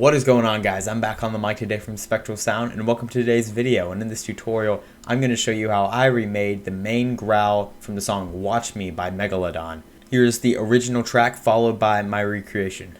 What is going on, guys? I'm back on the mic today from Spectral Sound, and welcome to today's video. And in this tutorial, I'm going to show you how I remade the main growl from the song Watch Me by Megalodon. Here's the original track followed by my recreation.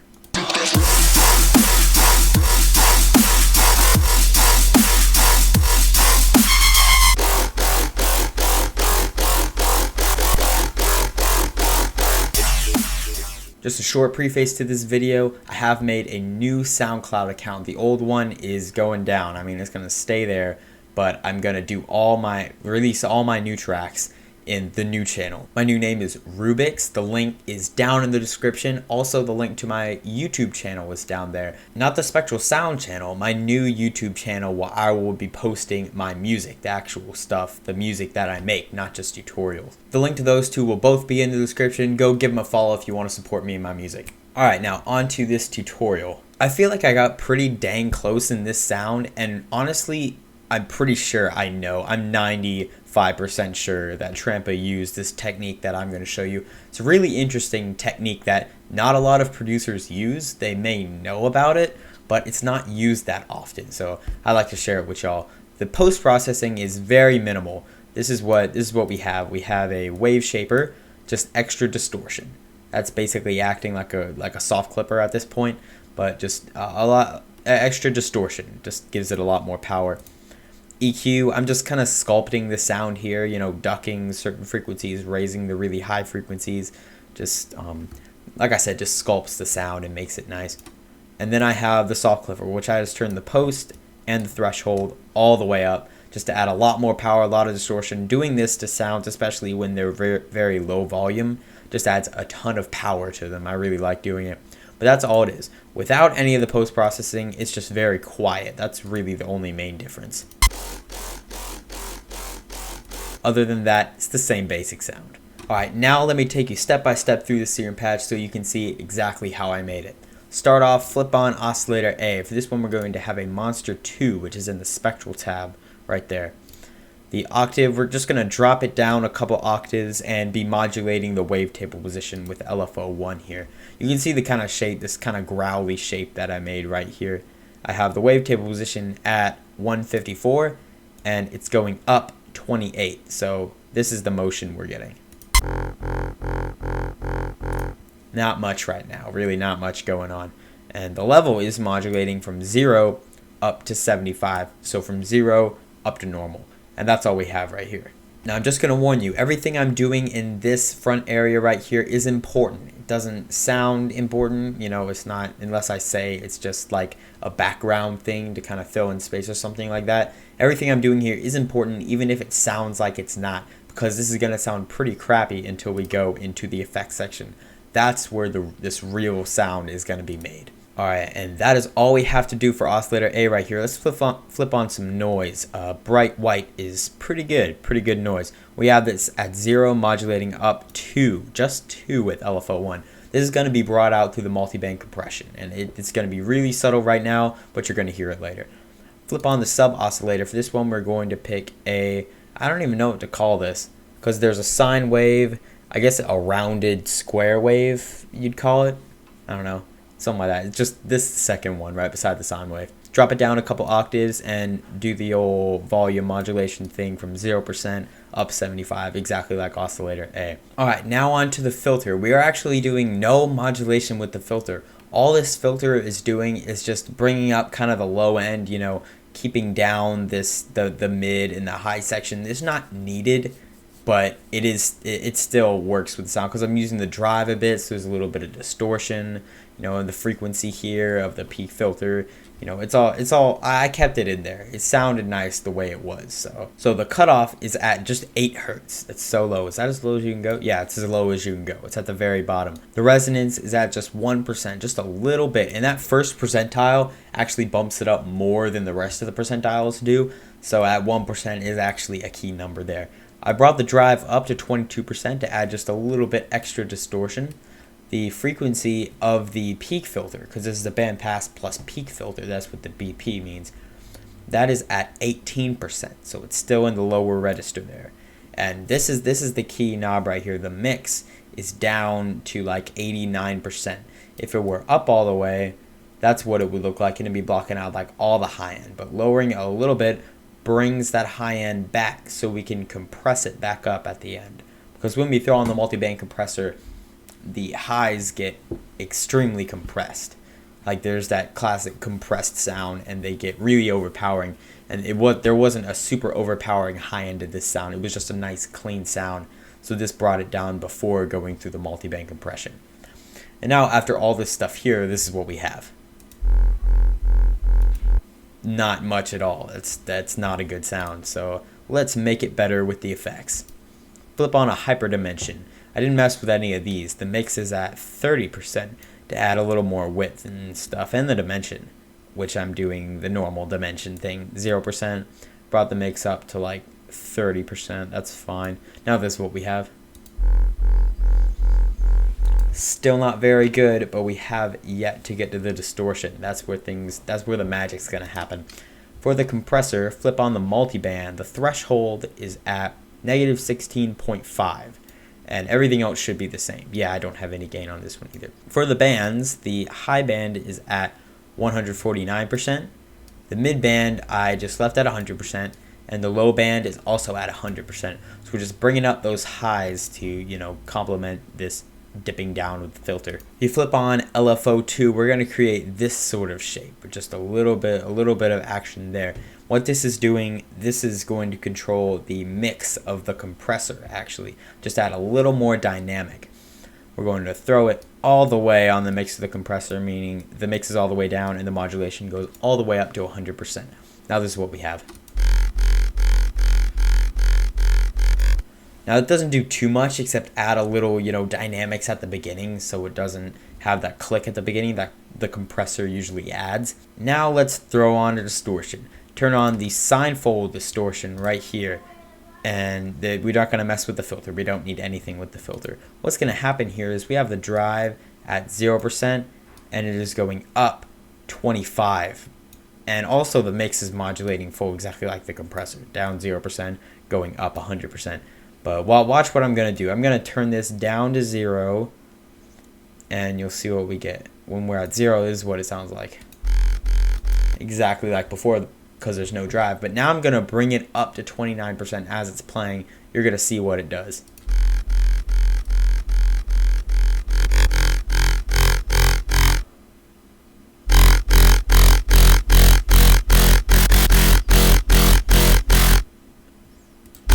Just a short preface to this video, I have made a new SoundCloud account. The old one is going down. I mean, it's going to stay there, but I'm going to release all my new tracks in the new channel. My new name is Rubix. The link is down in the description. Also, the link to my YouTube channel is down there. Not the Spectral Sound channel, my new YouTube channel where I will be posting my music, the actual stuff, the music that I make, not just tutorials. The link to those two will both be in the description. Go give them a follow if you want to support me and my music. Alright, now on to this tutorial. I feel like I got pretty dang close in this sound, and honestly, I'm pretty sure I know. I'm 95% sure that Trampa used this technique that I'm going to show you. It's a really interesting technique that not a lot of producers use. They may know about it, but it's not used that often. So I like to share it with y'all. The post-processing is very minimal. This is what we have. We have a wave shaper, just extra distortion. That's basically acting like a soft clipper at this point, but just a lot extra distortion. Just gives it a lot more power. EQ, I'm just kind of sculpting the sound here, you know, ducking certain frequencies, raising the really high frequencies. Just, like I said, just sculpts the sound and makes it nice. And then I have the soft clipper, which I just turned the post and the threshold all the way up, just to add a lot more power, a lot of distortion. Doing this to sounds, especially when they're very, very low volume, just adds a ton of power to them. I really like doing it. But that's all it is. Without any of the post-processing, it's just very quiet. That's really the only main difference. Other than that, it's the same basic sound. Alright, now let me take you step by step through the Serum patch so you can see exactly how I made it. Start off, flip on oscillator A. For this one, we're going to have a Monster 2, which is in the Spectral tab right there. The octave, we're just going to drop it down a couple octaves and be modulating the wavetable position with LFO 1 here. You can see the kind of shape, this kind of growly shape that I made right here. I have the wavetable position at 154 and it's going up 28. So this is the motion we're getting. Not much right now, really not much going on. And the level is modulating from 0 up to 75. So from 0 up to normal. And that's all we have right here. Now I'm just going to warn you, everything I'm doing in this front area right here is important. It doesn't sound important, you know, it's not, unless I say it's just like a background thing to kind of fill in space or something like that. Everything I'm doing here is important, even if it sounds like it's not, because this is going to sound pretty crappy until we go into the effects section. That's where this real sound is going to be made. Alright, and that is all we have to do for oscillator A right here. Let's flip on some noise. Bright white is pretty good noise. We have this at 0 modulating up to, just 2 with LFO 1. This is going to be brought out through the multiband compression, and it's going to be really subtle right now, but you're going to hear it later. Flip on the sub oscillator. For this one, we're going to pick I don't even know what to call this, because there's a sine wave, I guess a rounded square wave, you'd call it. I don't know. Something like that. It's just this second one right beside the sine wave. Drop it down a couple octaves and do the old volume modulation thing from 0% up 75, exactly like oscillator A. Alright, now on to the filter. We are actually doing no modulation with the filter. All this filter is doing is just bringing up kind of the low end, you know, keeping down the mid and the high section. It's not needed, but it still works with the sound because I'm using the drive a bit, so there's a little bit of distortion, you know, and the frequency here of the peak filter, you know, it's all I kept it in there. It sounded nice the way it was. So the cutoff is at just 8 hertz. That's so low. Is that as low as you can go? Yeah, it's as low as you can go. It's at the very bottom. The resonance is at just 1%, just a little bit, and that first percentile actually bumps it up more than the rest of the percentiles do. So at 1% is actually a key number there. I brought the drive up to 22% to add just a little bit extra distortion. The frequency of the peak filter, because this is a bandpass plus peak filter, that's what the BP means, that is at 18%, so it's still in the lower register there. And this is the key knob right here. The mix is down to like 89%. If it were up all the way, that's what it would look like, and it'd be blocking out like all the high end. But lowering it a little bit brings that high end back so we can compress it back up at the end. Because when we throw on the multi-band compressor, the highs get extremely compressed. Like there's that classic compressed sound, and they get really overpowering. And there wasn't a super overpowering high end of this sound. It was just a nice clean sound. So this brought it down before going through the multi-band compression. And now after all this stuff here, this is what we have. Not much at all. That's not a good sound. So let's make it better with the effects. Flip on a hyper dimension. I didn't mess with any of these. The mix is at 30% to add a little more width and stuff, and the dimension, which I'm doing the normal dimension thing, 0%. Brought the mix up to like 30%. That's fine. Now this is what we have. Still not very good, but we have yet to get to the distortion. That's where the magic's gonna happen. For the compressor, flip on the multiband. The threshold is at negative 16.5, and everything else should be the same. Yeah, I don't have any gain on this one either. For the bands, the high band is at 149%. The mid band I just left at 100%, and the low band is also at 100%. So we're just bringing up those highs to, complement this dipping down with the filter. If you flip on LFO2, we're going to create this sort of shape with just a little bit of action there. What this is doing, this is going to control the mix of the compressor, actually. Just add a little more dynamic. We're going to throw it all the way on the mix of the compressor, meaning the mix is all the way down and the modulation goes all the way up to 100%. Now this is what we have. Now it doesn't do too much except add a little, dynamics at the beginning, so it doesn't have that click at the beginning that the compressor usually adds. Now let's throw on a distortion. Turn on the Sinfold distortion right here, and we're not going to mess with the filter. We don't need anything with the filter. What's going to happen here is we have the drive at 0%, and it is going up 25. And also the mix is modulating full exactly like the compressor, down 0%, going up 100%. But watch what I'm going to do. I'm going to turn this down to 0, and you'll see what we get. When we're at 0, this is what it sounds like. Exactly like before, because there's no drive. But now I'm going to bring it up to 29% as it's playing. You're going to see what it does.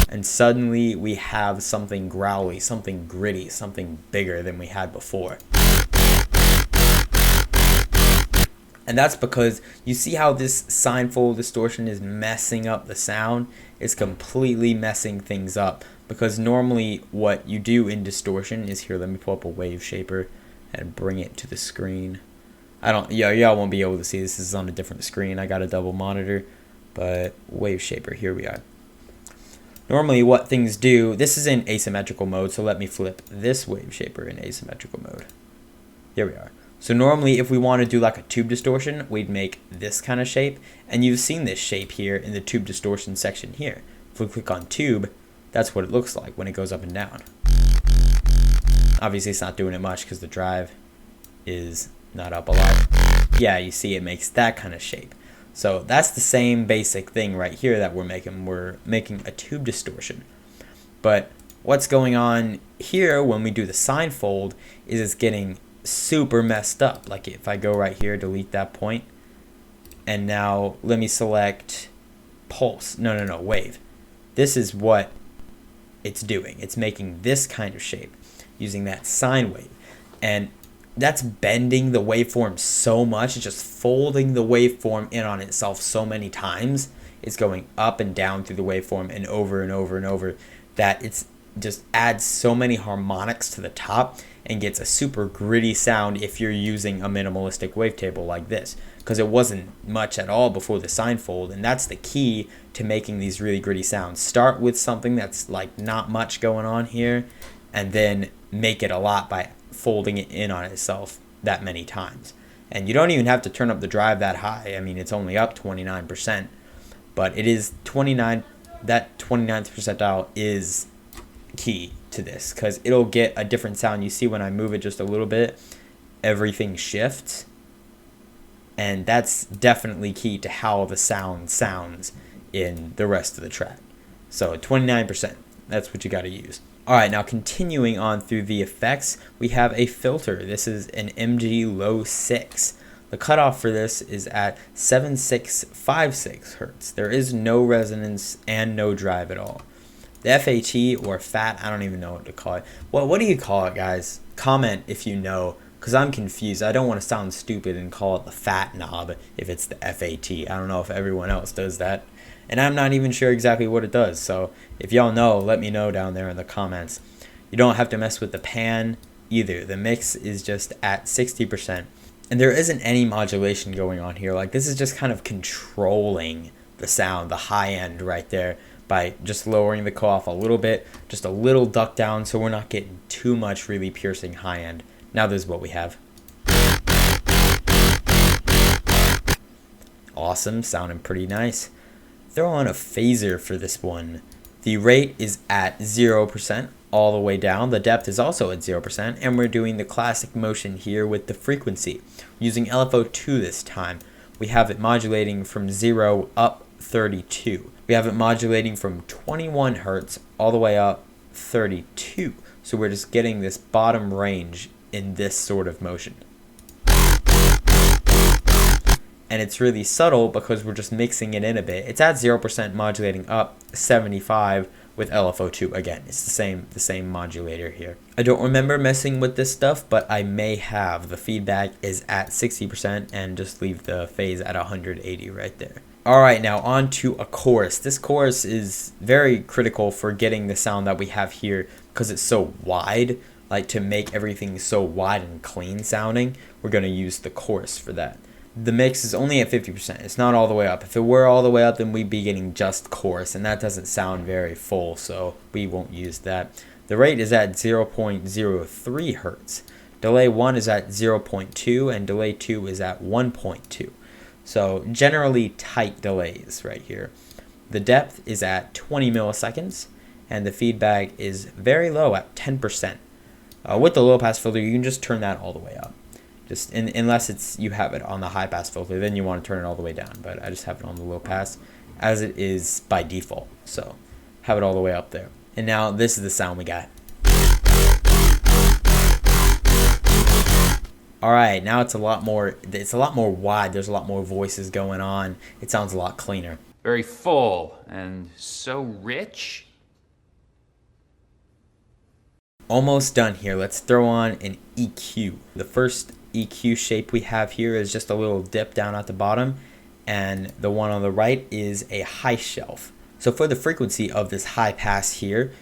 And suddenly we have something growly, something gritty, something bigger than we had before. And that's because you see how this Sinfold distortion is messing up the sound? It's completely messing things up. Because normally what you do in distortion is, here, let me pull up a wave shaper and bring it to the screen. Y'all won't be able to see this. This is on a different screen. I got a double monitor. But wave shaper, here we are. Normally what things do, this is in asymmetrical mode, so let me flip this wave shaper in asymmetrical mode. Here we are. So normally if we want to do like a tube distortion, we'd make this kind of shape, and you've seen this shape here in the tube distortion section here. If we click on tube, that's what it looks like when it goes up and down. Obviously it's not doing it much because the drive is not up a lot. Yeah, you see it makes that kind of shape. So that's the same basic thing right here that we're making. We're making a tube distortion. But what's going on here when we do the Sinfold is it's getting super messed up. Like if I go right here, delete that point, and now let me select pulse. No, wave. This is what it's doing. It's making this kind of shape using that sine wave. And that's bending the waveform so much. It's just folding the waveform in on itself so many times. It's going up and down through the waveform and over and over and over, that it's just adds so many harmonics to the top and gets a super gritty sound if you're using a minimalistic wavetable like this, because it wasn't much at all before the Sinfold. And that's the key to making these really gritty sounds. Start with something that's like not much going on here, and then make it a lot by folding it in on itself that many times. And you don't even have to turn up the drive that high. I mean, it's only up 29%, but it is 29. That 29th percentile is key to this, because it'll get a different sound. You see when I move it just a little bit, everything shifts. And that's definitely key to how the sound sounds in the rest of the track. So 29%, that's what you got to use. Alright, now continuing on through the effects, we have a filter. This is an MG Low 6. The cutoff for this is at 7656 Hertz. There is no resonance and no drive at all. The FAT or FAT, I don't even know what to call it. What do you call it, guys? Comment if you know, because I'm confused. I don't want to sound stupid and call it the FAT knob if it's the FAT. I don't know if everyone else does that. And I'm not even sure exactly what it does. So if y'all know, let me know down there in the comments. You don't have to mess with the pan either. The mix is just at 60%. And there isn't any modulation going on here. Like, this is just kind of controlling the sound, the high end right there, by just lowering the cutoff a little bit, just a little duck down, so we're not getting too much really piercing high end. Now this is what we have. Awesome, sounding pretty nice. Throw on a phaser for this one. The rate is at 0% all the way down. The depth is also at 0%, and we're doing the classic motion here with the frequency. Using LFO2 this time. We have it modulating from 0 up 32. We have it modulating from 21 Hertz all the way up 32. So we're just getting this bottom range in this sort of motion. And it's really subtle because we're just mixing it in a bit. It's at 0% modulating up 75 with LFO2. Again, it's the same modulator here. I don't remember messing with this stuff, but I may have. The feedback is at 60% and just leave the phase at 180 right there. Alright, now on to a chorus. This chorus is very critical for getting the sound that we have here because it's so wide. Like, to make everything so wide and clean sounding, we're going to use the chorus for that. The mix is only at 50%. It's not all the way up. If it were all the way up, then we'd be getting just chorus, and that doesn't sound very full, so we won't use that. The rate is at 0.03 Hertz. Delay 1 is at 0.2, and delay 2 is at 1.2. So generally tight delays right here. The depth is at 20 milliseconds, and the feedback is very low at 10%. With the low pass filter, you can just turn that all the way up. Just unless you have it on the high pass filter, then you want to turn it all the way down. But I just have it on the low pass as it is by default. So have it all the way up there. And now this is the sound we got. All right, now it's a lot more wide. There's a lot more voices going on. It sounds a lot cleaner. Very full and so rich. Almost done here. Let's throw on an EQ. The first EQ shape we have here is just a little dip down at the bottom, and the one on the right is a high shelf. So for the frequency of this high pass here,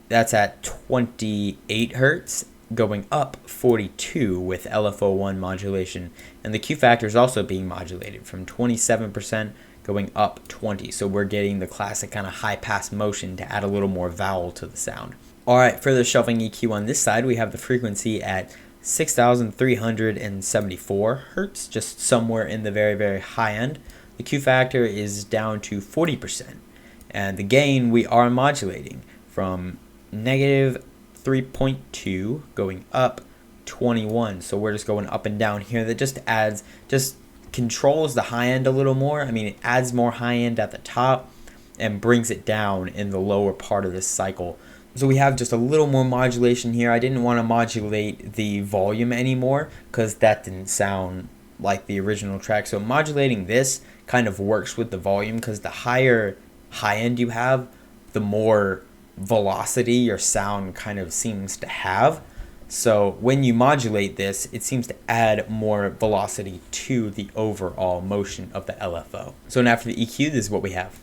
that's at 28 Hertz, going up 42 with LFO1 modulation, and the Q factor is also being modulated from 27% going up 20. So we're getting the classic kind of high pass motion to add a little more vowel to the sound. Alright, for the shelving EQ on this side, we have the frequency at 6,374 Hertz, just somewhere in the very, very high end. The Q factor is down to 40%. And the gain we are modulating from negative 3.2 going up 21. So we're just going up and down here. That just controls the high end a little more. I mean, it adds more high end at the top and brings it down in the lower part of this cycle. So we have just a little more modulation here. I didn't want to modulate the volume anymore because that didn't sound like the original track. So modulating this kind of works with the volume because the higher high end you have, the more velocity your sound kind of seems to have. So when you modulate this, it seems to add more velocity to the overall motion of the LFO. So now for the EQ, this is what we have.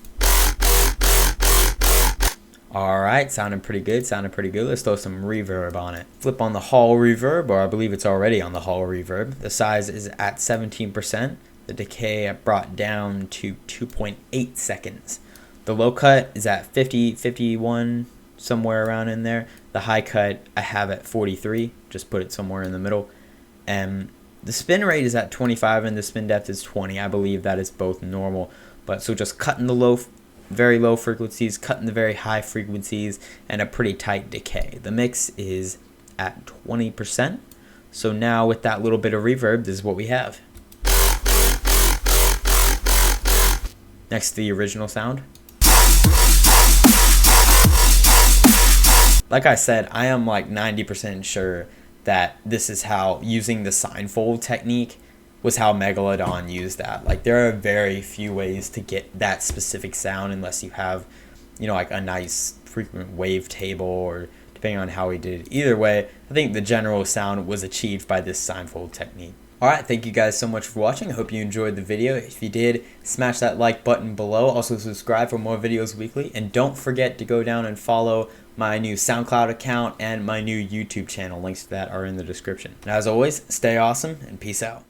Alright, sounding pretty good, Let's throw some reverb on it. Flip on the Hall reverb, or I believe it's already on the Hall reverb. The size is at 17%. The decay I brought down to 2.8 seconds. The low cut is at 50, 51, somewhere around in there. The high cut I have at 43, just put it somewhere in the middle. And the spin rate is at 25 and the spin depth is 20. I believe that is both normal. But so just cutting the very low frequencies, cutting the very high frequencies, and a pretty tight decay. The mix is at 20%. So now with that little bit of reverb, this is what we have. next to the original sound. Like I said, I am like 90% sure that this is how using the Sinfold technique was how Megalodon used that. Like there are very few ways to get that specific sound unless you have, you know, like a nice frequent wave table, or depending on how he did it. Either way, I think the general sound was achieved by this Sinfold technique. Alright, thank you guys so much for watching. I hope you enjoyed the video. If you did, smash that like button below. Also subscribe for more videos weekly. And don't forget to go down and follow my new SoundCloud account and my new YouTube channel. Links to that are in the description. And as always, stay awesome and peace out.